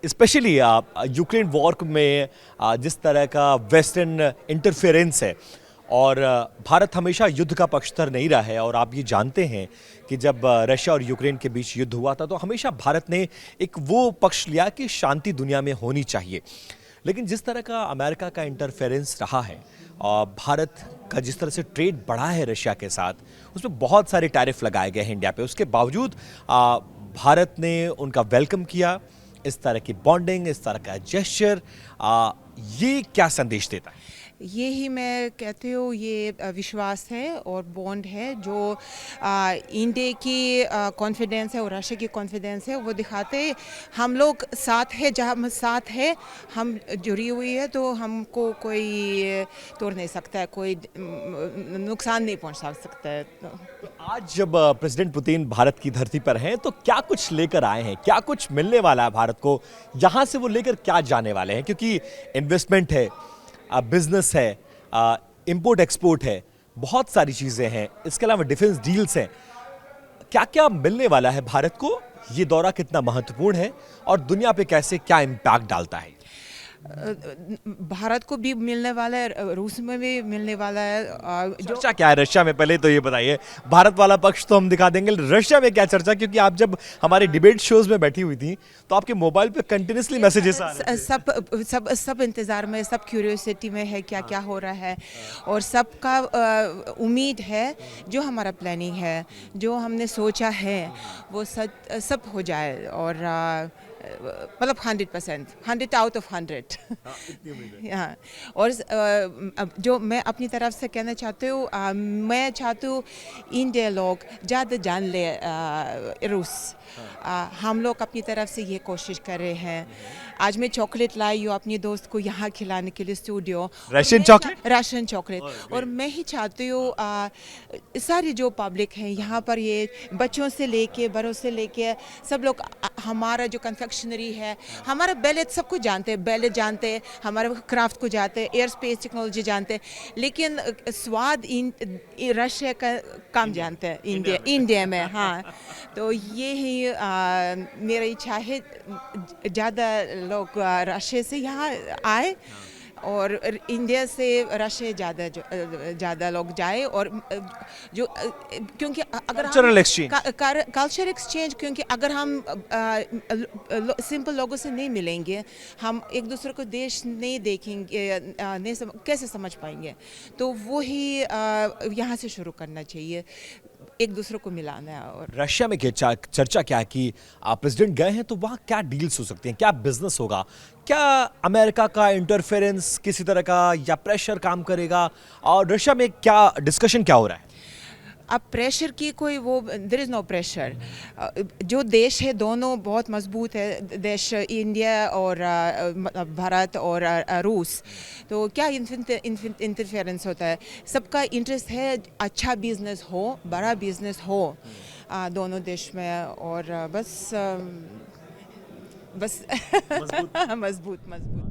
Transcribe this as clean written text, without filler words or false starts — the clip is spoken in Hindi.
स्पेशली यूक्रेन वॉर में जिस तरह का वेस्टर्न इंटरफेरेंस है और भारत हमेशा युद्ध का पक्षधर नहीं रहा है। और आप ये जानते हैं कि जब रशिया और यूक्रेन के बीच युद्ध हुआ था तो हमेशा भारत ने एक वो पक्ष लिया कि शांति दुनिया में होनी चाहिए। लेकिन जिस तरह का अमेरिका का इंटरफेरेंस रहा है और भारत का जिस तरह से ट्रेड बढ़ा है रशिया के साथ, उसमें बहुत सारे टैरिफ लगाए गए हैं इंडिया पे। उसके बावजूद भारत ने उनका वेलकम किया। इस तरह की बॉन्डिंग, इस तरह का जेस्चर, ये क्या संदेश देता है? ये ही मैं कहती हूँ, ये विश्वास है और बॉन्ड है जो इंडिया की कॉन्फिडेंस है और रशिया की कॉन्फिडेंस है, वो दिखाते हम लोग साथ है। जहाँ हम साथ है, हम जुड़ी हुई है, तो हमको कोई तोड़ नहीं सकता है, कोई नुकसान नहीं पहुँचा सकता है। तो आज जब प्रेसिडेंट पुतिन भारत की धरती पर हैं तो क्या कुछ लेकर आए हैं, क्या कुछ मिलने वाला है भारत को, यहाँ से वो लेकर क्या जाने वाले हैं? क्योंकि इन्वेस्टमेंट है, बिजनेस है, इंपोर्ट एक्सपोर्ट है, बहुत सारी चीजें हैं, इसके अलावा डिफेंस डील्स हैं। क्या क्या मिलने वाला है भारत को? ये दौरा कितना महत्वपूर्ण है और दुनिया पे कैसे क्या इम्पैक्ट डालता है? भारत को भी मिलने वाला है, रूस में भी मिलने वाला है। चर्चा क्या है रशिया में, पहले तो ये बताइए। भारत वाला पक्ष तो हम दिखा देंगे, रशिया में क्या चर्चा? क्योंकि आप जब हमारे डिबेट शोज में बैठी हुई थी तो आपके मोबाइल पे कंटिन्यूसली मैसेजेस आ रहे थे। सब इंतजार में, सब क्यूरियोसिटी में है क्या क्या हो रहा है, और सबका उम्मीद है जो हमारा प्लानिंग है, जो हमने सोचा है, वो सब हो जाए। और मतलब 100%, 100 आउट ऑफ 100। हाँ, और जो मैं अपनी तरफ से कहना चाहती हूँ, मैं चाहती हूँ इंडिया लोग ज़्यादा जान ले रूस। हम लोग अपनी तरफ से ये कोशिश कर रहे हैं। आज मैं चॉकलेट लाई हूँ अपनी दोस्त को यहाँ खिलाने के लिए स्टूडियो, रशियन चॉकलेट। और मैं ही चाहती हूँ सारी जो पब्लिक है यहाँ पर, ये बच्चों से लेके बड़ों से लेके सब लोग, हमारा जो कन्फेक्शनरी है, हमारा बैलेट सब कुछ जानते हैं, बैलेट जानते हैं, हमारे क्राफ्ट को जानते हैं, एयर स्पेस टेक्नोलॉजी जानते हैं, लेकिन स्वाद रशिया का कम जानते हैं इंडिया में। हाँ, तो ये ही मेरी इच्छा है, ज़्यादा लोग रशिया से यहाँ आए और इंडिया से रशिया ज़्यादा लोग जाए। और जो क्योंकि अगर कल्चर एक्सचेंज, क्योंकि अगर हम सिंपल लोगों से नहीं मिलेंगे, हम एक दूसरे को देश नहीं देखेंगे, कैसे समझ पाएंगे? तो वो ही यहाँ से शुरू करना चाहिए, एक दूसरे को मिलाना है। और रशिया में चर्चा क्या है कि आप प्रेसिडेंट गए हैं तो वहाँ क्या डील्स हो सकती हैं, क्या बिजनेस होगा, क्या अमेरिका का इंटरफेरेंस किसी तरह का या प्रेशर काम करेगा, और रशिया में क्या डिस्कशन क्या हो रहा है? अब प्रेशर की कोई वो, देयर इज़ नो प्रेशर। जो देश है दोनों बहुत मजबूत है, देश इंडिया और भारत और रूस, तो क्या इंटरफेरेंस होता है? सबका इंटरेस्ट है अच्छा बिजनेस हो, बड़ा बिजनेस हो दोनों देश में। और बस मजबूत मजबूत।